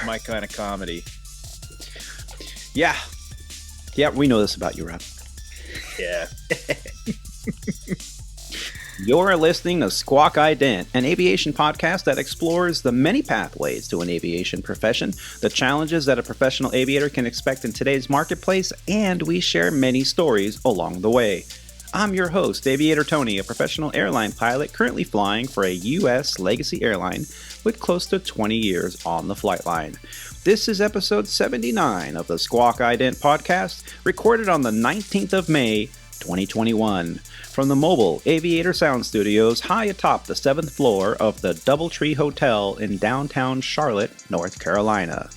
my kind of comedy. Yeah. Yeah, we know this about you, Rob. Yeah. You're listening to Squawk Ident, an aviation podcast that explores the many pathways to an aviation profession, the challenges that a professional aviator can expect in today's marketplace, and we share many stories along the way. I'm your host, Aviator Tony, a professional airline pilot currently flying for a U.S. legacy airline with close to 20 years on the flight line. This is episode 79 of the Squawk Ident podcast, recorded on the 19th of May, 2021. From the mobile Aviator Sound Studios high atop the 7th floor of the Doubletree Hotel in downtown Charlotte, North Carolina.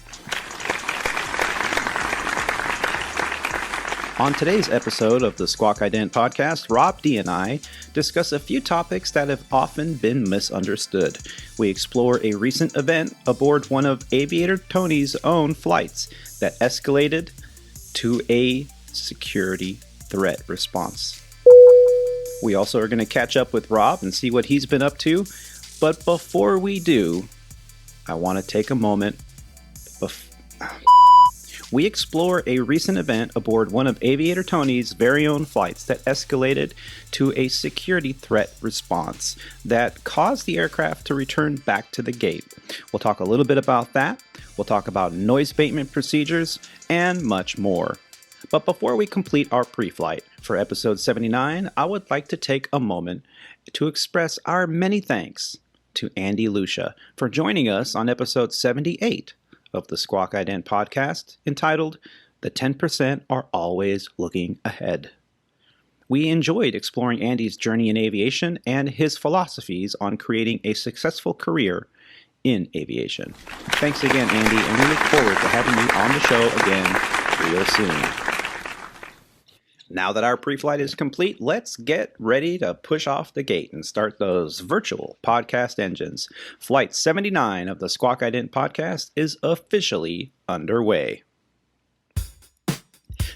On today's episode of the Squawk Ident podcast, Rob D and I discuss a few topics that have often been misunderstood. We explore a recent event aboard one of Aviator Tony's own flights that escalated to a security threat response. We also are going to catch up with Rob and see what he's been up to. But before we do, I want to take a moment. We explore a recent event aboard one of Aviator Tony's very own flights that escalated to a security threat response that caused the aircraft to return back to the gate. We'll talk a little bit about that. We'll talk about noise abatement procedures and much more. But before we complete our pre-flight for episode 79, I would like to take a moment to express our many thanks to Andy Lucia for joining us on episode 78 of the Squawk Ident podcast, entitled The 10% Are Always Looking Ahead. We enjoyed exploring Andy's journey in aviation and his philosophies on creating a successful career in aviation. Thanks again, Andy, and we look forward to having you on the show again real soon. Now that our pre-flight is complete, let's get ready to push off the gate and start those virtual podcast engines. Flight 79 of the Squawk Ident podcast is officially underway.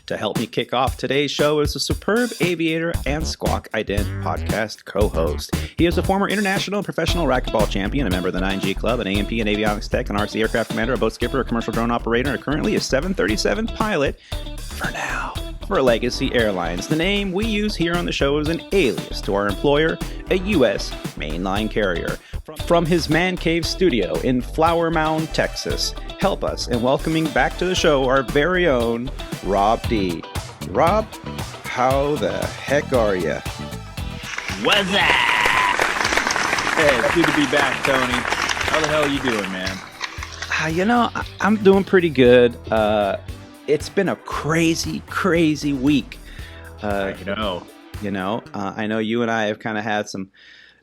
To help me kick off today's show is a superb aviator and Squawk Ident podcast co-host. He is a former international and professional racquetball champion, a member of the 9G Club, an AMP and avionics tech, an RC aircraft commander, a boat skipper, a commercial drone operator, and currently a 737 pilot, for now, for Legacy Airlines. The name we use here on the show is an alias to our employer, a U.S. mainline carrier. From his man cave studio in Flower Mound, Texas, help us in welcoming back to the show our very own Rob D. Rob, how the heck are you? What's that? Hey, it's good to be back, Tony. How the hell are you doing, man? I'm doing pretty good. It's been a crazy week. I know. I know you and I have kind of had some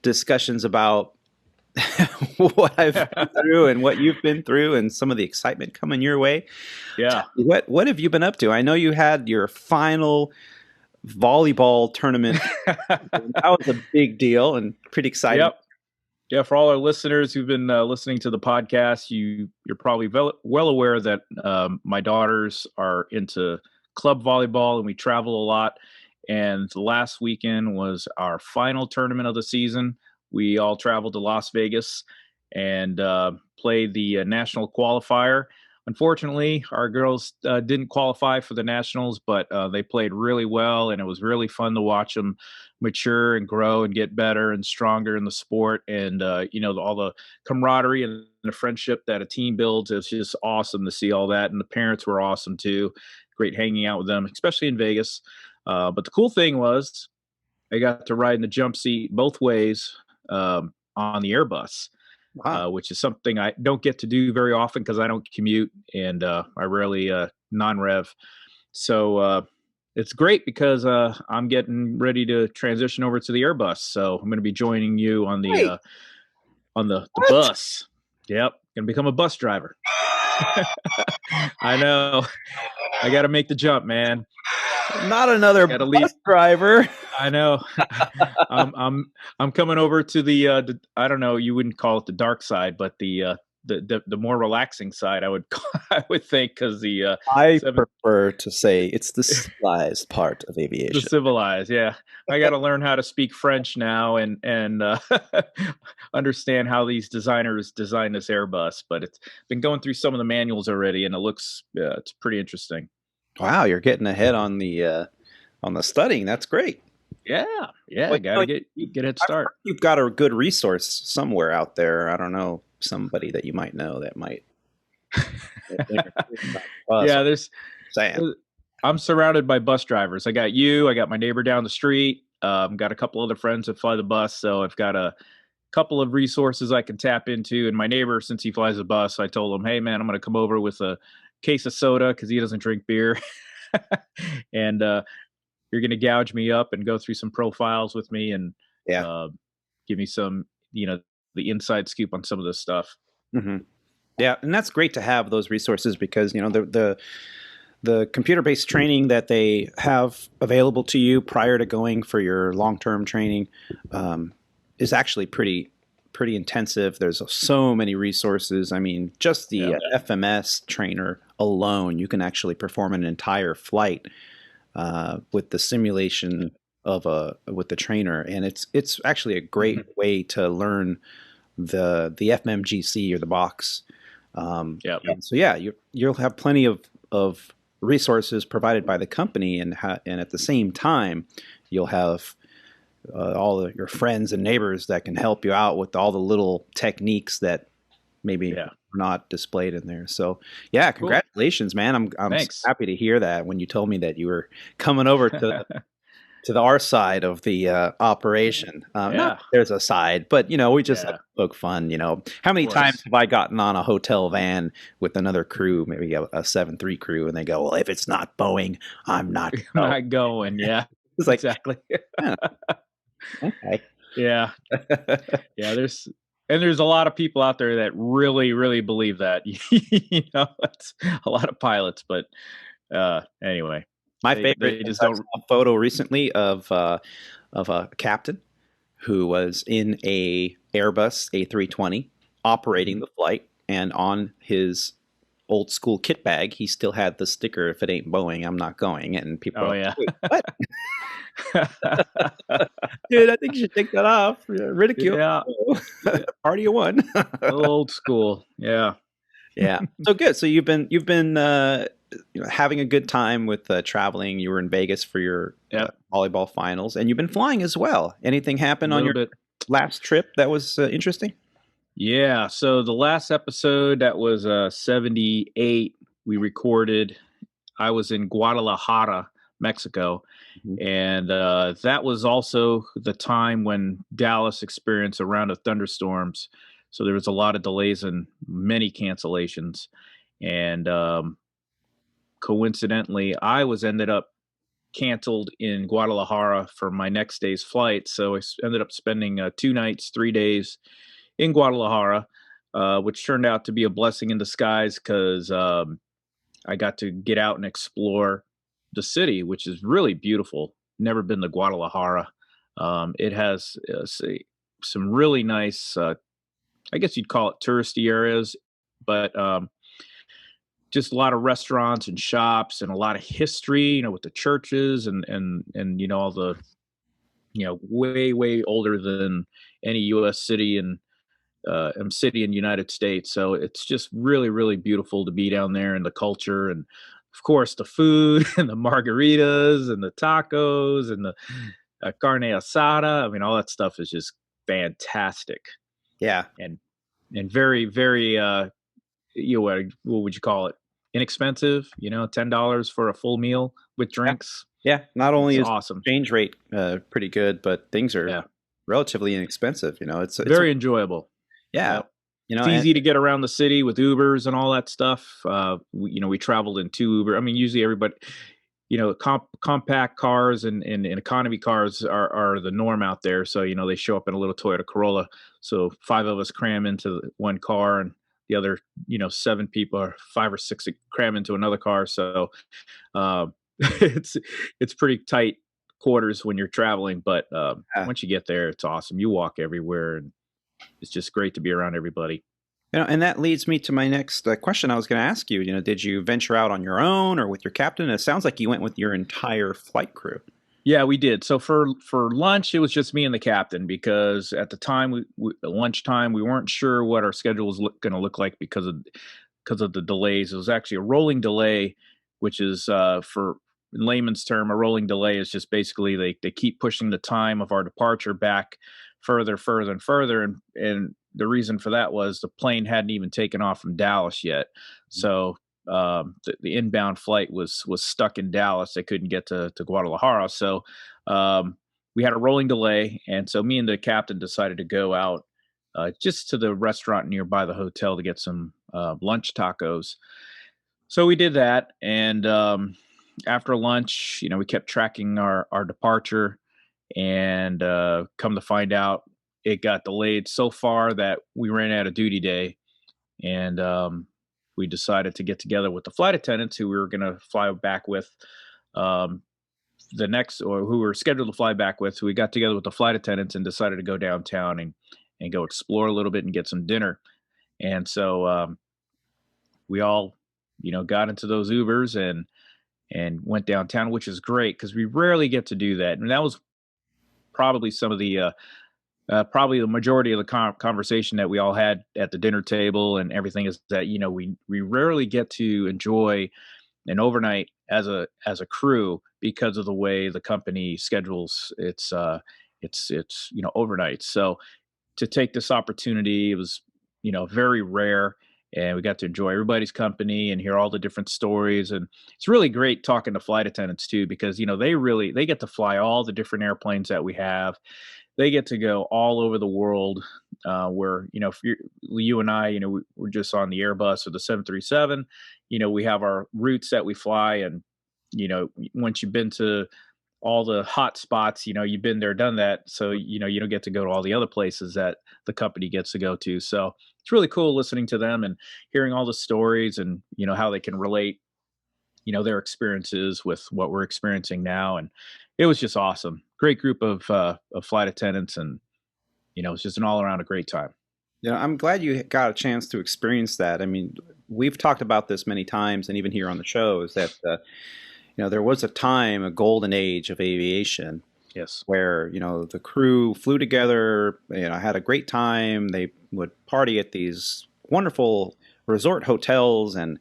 discussions about what I've been through and what you've been through and some of the excitement coming your way. Yeah. What have you been up to? I know you had your final volleyball tournament. That was a big deal and pretty exciting. Yep. Yeah, for all our listeners who've been listening to the podcast, you're probably well aware that my daughters are into club volleyball and we travel a lot. And the last weekend was our final tournament of the season. We all traveled to Las Vegas and played the national qualifier. Unfortunately, our girls didn't qualify for the nationals, but they played really well, and it was really fun to watch them mature and grow and get better and stronger in the sport. And, all the camaraderie and the friendship that a team builds is just awesome to see all that. And the parents were awesome too. Great hanging out with them, especially in Vegas. But the cool thing was I got to ride in the jump seat both ways on the Airbus. Wow. Which is something I don't get to do very often because I don't commute and I rarely non-rev. So it's great because I'm getting ready to transition over to the Airbus. So I'm going to be joining you on the bus. Yep, going to become a bus driver. I know. I got to make the jump, man. Not another bus driver. I know. I'm coming over to the I don't know, you wouldn't call it the dark side, but the the more relaxing side, I would I would think, because the I seven prefer to say it's the civilized part of the aviation. civilized, yeah. I got to learn how to speak French now and understand how these designers design this Airbus. But it's been going through some of the manuals already, and it looks it's pretty interesting. Wow, you're getting ahead on the studying. That's great. Yeah, yeah. Well, Got to get a head I've heard start. you've got a good resource somewhere out there. I don't know, somebody that you might know that might. Yeah, there's. Saying. I'm surrounded by bus drivers. I got you. I got my neighbor down the street. Got a couple other friends that fly the bus, so I've got a couple of resources I can tap into. And my neighbor, since he flies a bus, I told him, "Hey, man, I'm going to come over with a case of soda because he doesn't drink beer, and you're going to gouge me up and go through some profiles with me and Yeah. uh, give me some, the inside scoop on some of this stuff." Mm-hmm. Yeah, and that's great to have those resources because the computer-based training that they have available to you prior to going for your long-term training is actually pretty intensive. There's so many resources. I mean, just the FMS trainer alone, you can actually perform an entire flight with the simulation of with the trainer, and it's actually a great way to learn the FMGC or the box. And so yeah, you'll have plenty of resources provided by the company, and at the same time, you'll have all of your friends and neighbors that can help you out with all the little techniques that maybe are not displayed in there. So yeah, congratulations, man. I'm so happy to hear that when you told me that you were coming over to the our side of the operation. Not there's a side, but we just poke fun. How many times have I gotten on a hotel van with another crew, maybe a 7-3 crew, and they go, "Well, if it's not Boeing, I'm not going." Yeah, it's like, exactly. Okay. Yeah. Yeah. There's a lot of people out there that really, really believe that. It's a lot of pilots, but anyway. My favorite they just don't. A photo recently of a captain who was in a Airbus A320 operating the flight, and on his old school kit bag, he still had the sticker, "If it ain't Boeing, I'm not going." And people are like, "Wait, what?" Dude, I think you should take that off. Ridicule. Yeah. Party of one. Old school. Yeah. Yeah. So good. So you've been having a good time with traveling. You were in Vegas for your volleyball finals, and you've been flying as well. Anything happen on your last trip that was interesting? Yeah. So the last episode, that was 78, we recorded. I was in Guadalajara, Mexico. Mm-hmm. And that was also the time when Dallas experienced a round of thunderstorms. So there was a lot of delays and many cancellations. And coincidentally, I ended up canceled in Guadalajara for my next day's flight. So I ended up spending 2 nights, 3 days in Guadalajara, which turned out to be a blessing in disguise because I got to get out and explore the city, which is really beautiful. Never been to Guadalajara. It has some really nice, I guess you'd call it touristy areas, but just a lot of restaurants and shops and a lot of history, with the churches and all the, way older than any U.S. city and city in the United States. So it's just really, really beautiful to be down there, and the culture, and of course the food and the margaritas and the tacos and the carne asada. I mean, all that stuff is just fantastic. Yeah. And very, very, what would you call it? Inexpensive, $10 for a full meal with drinks. Yeah. Not only is awesome exchange rate pretty good, but things are relatively inexpensive. It's very enjoyable. Yeah. It's easy to get around the city with Ubers and all that stuff. We traveled in 2 Uber. I mean, usually everybody, compact cars and economy cars are the norm out there. So, they show up in a little Toyota Corolla. So 5 of us cram into one car, and the other, 7 people, or 5 or 6 cram into another car. So it's pretty tight quarters when you're traveling. But once you get there, it's awesome. You walk everywhere, and it's just great to be around everybody. And that leads me to my next question I was going to ask you. Did you venture out on your own or with your captain? It sounds like you went with your entire flight crew. Yeah, we did. So for lunch, it was just me and the captain because at the time, lunchtime, we weren't sure what our schedule was going to look like because of the delays. It was actually a rolling delay, which is for in layman's term, a rolling delay is just basically they keep pushing the time of our departure back further and further, and the reason for that was the plane hadn't even taken off from Dallas yet, so the inbound flight was stuck in Dallas. They couldn't get to Guadalajara, so um, we had a rolling delay, and so me and the captain decided to go out just to the restaurant nearby the hotel to get some lunch tacos. So we did that, and after lunch, we kept tracking our departure, and come to find out, it got delayed so far that we ran out of duty day, and we decided to get together with the flight attendants who we were going to fly back with. Um, the next, or who we were scheduled to fly back with. So we got together with the flight attendants and decided to go downtown and go explore a little bit and get some dinner. And so we all, got into those Ubers and went downtown, which is great because we rarely get to do that. And that was probably some of the probably the majority of the conversation that we all had at the dinner table and everything is that we rarely get to enjoy an overnight as a crew because of the way the company schedules its overnights. So to take this opportunity, it was very rare, and we got to enjoy everybody's company and hear all the different stories. And it's really great talking to flight attendants too, because they get to fly all the different airplanes that we have. They get to go all over the world, where if you and I, we're just on the Airbus or the 737. We have our routes that we fly, and once you've been to all the hot spots, you've been there, done that. So, you don't get to go to all the other places that the company gets to go to. So it's really cool listening to them and hearing all the stories and, how they can relate, their experiences with what we're experiencing now. And it was just awesome. Great group of flight attendants. And, it's just an all around a great time. I'm glad you got a chance to experience that. I mean, we've talked about this many times, and even here on the show, is that there was a time, a golden age of aviation, Yes. where the crew flew together, had a great time. They would party at these wonderful resort hotels and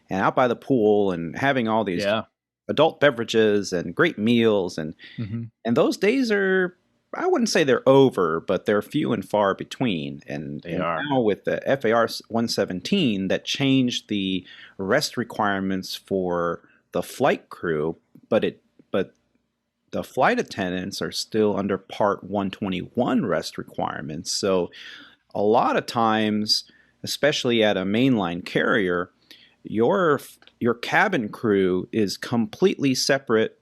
out by the pool and having all these Yeah. adult beverages and great meals Hmm. and those days are, I wouldn't say they're over, but they're few and far between. They And are. now with the FAR 117 that changed the rest requirements for the flight crew, but the flight attendants are still under Part 121 rest requirements. So a lot of times, especially at a mainline carrier, your your cabin crew is completely separate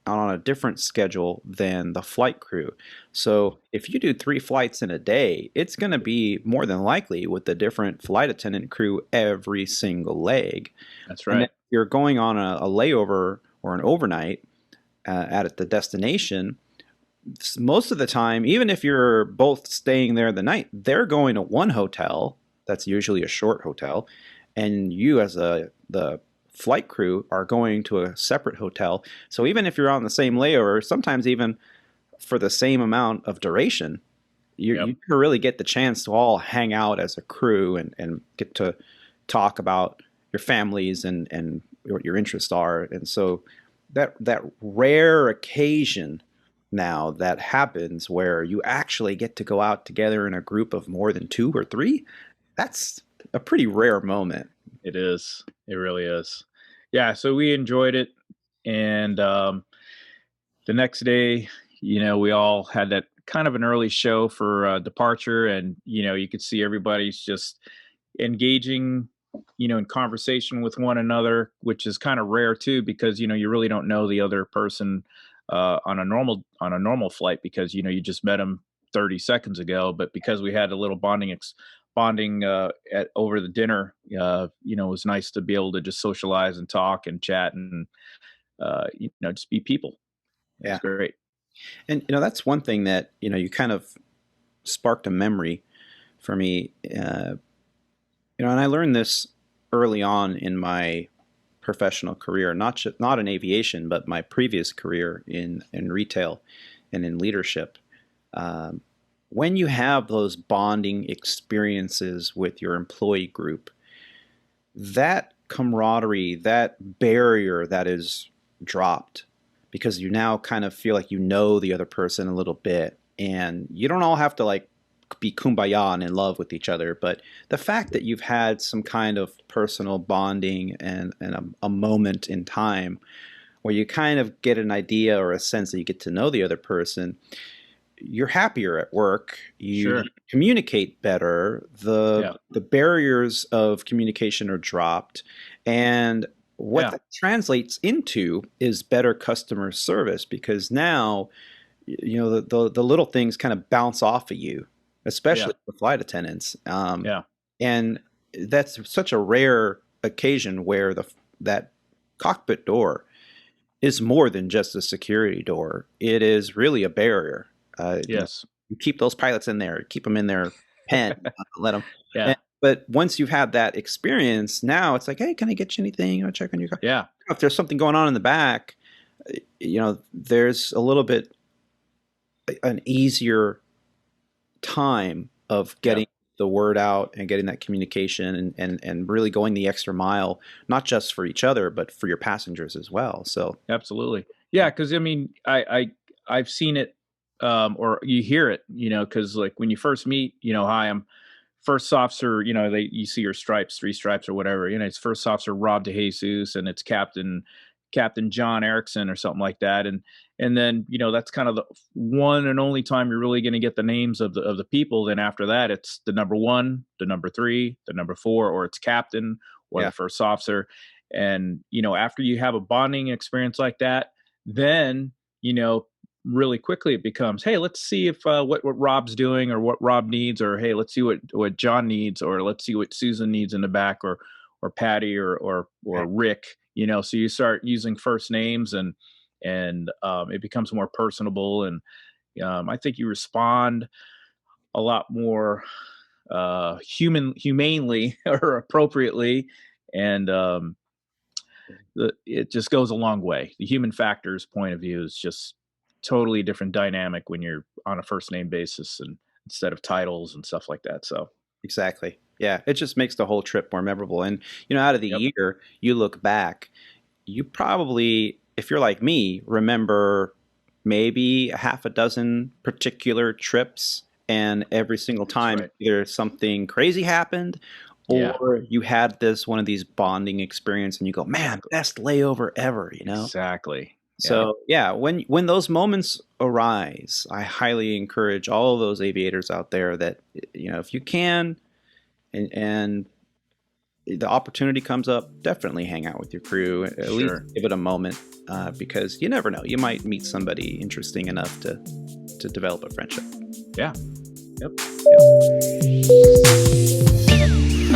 on a different schedule than the flight crew. So if you do 3 flights in a day, it's going to be more than likely with a different flight attendant crew every single leg. That's And then right. if you're going on a layover or an overnight at the destination, most of the time, even if you're both staying there the night, they're going to one hotel. That's usually a short hotel, and you as the flight crew are going to a separate hotel. So even if you're on the same layover, sometimes even for the same amount of duration, Yep. you really get the chance to all hang out as a crew and get to talk about your families and what your interests are. And so that rare occasion now that happens where you actually get to go out together in a group of more than 2 or 3, that's a pretty rare moment. It is. It really is. Yeah. So we enjoyed it. And the next day, we all had that kind of an early show for departure. And, you could see everybody's just engaging, in conversation with one another, which is kind of rare too, because, you really don't know the other person on a normal flight because, you just met them 30 seconds ago. But because we had a little bonding over the dinner, it was nice to be able to just socialize and talk and chat and, just be people. It was Yeah. great. And that's one thing that you kind of sparked a memory for me. And I learned this early on in my professional career, not in aviation, but my previous career in retail and in leadership. Um, when you have those bonding experiences with your employee group, that camaraderie, that barrier that is dropped because you now kind of feel like you know the other person a little bit, and you don't all have to like be kumbaya and in love with each other, but the fact that you've had some kind of personal bonding and a moment in time where you kind of get an idea or a sense that you get to know the other person, you're happier at work. You Sure. communicate better. The barriers of communication are dropped, and what that translates into is better customer service, because now the little things kind of bounce off of you, especially for flight attendants. And that's such a rare occasion where that cockpit door is more than just a security door. It is really a barrier. Yes. You keep those pilots in there, keep them in their pen, let them. Yeah. But once you've had that experience, now it's like, hey, can I get you anything? I'll check on your car. Yeah. If there's something going on in the back, there's a little bit an easier time of getting the word out and getting that communication and really going the extra mile, not just for each other, but for your passengers as well. So absolutely. Yeah. Cause I mean, I've seen it, or you hear it, cause like when you first meet, hi, I'm first officer, you see your stripes, 3 stripes or whatever, it's first officer Rob DeJesus, and it's Captain John Erickson or something like that. And then, that's kind of the one and only time you're really going to get the names of the people. Then after that, it's the number 1, the number 3, the number 4, or it's captain or the first officer. And, after you have a bonding experience like that, then, really quickly it becomes, hey, let's see if what Rob's doing or what Rob needs, or hey, let's see what John needs, or let's see what Susan needs in the back, or Patty or Rick, so you start using first names, and it becomes more personable, and I think you respond a lot more humanely or appropriately, and it just goes a long way. The human factors point of view is just totally different dynamic when you're on a first name basis and instead of titles and stuff like that. So exactly. Yeah. It just makes the whole trip more memorable. And, out of the year, you look back, you probably, if you're like me, remember maybe a half a dozen particular trips, and every single time either something crazy happened or you had one of these bonding experience, and you go, man, best layover ever, Exactly. So when those moments arise, I highly encourage all of those aviators out there that, if you can, and the opportunity comes up, definitely hang out with your crew. At least give it a moment, because you never know. You might meet somebody interesting enough to develop a friendship. Yeah. Yep.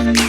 Yep.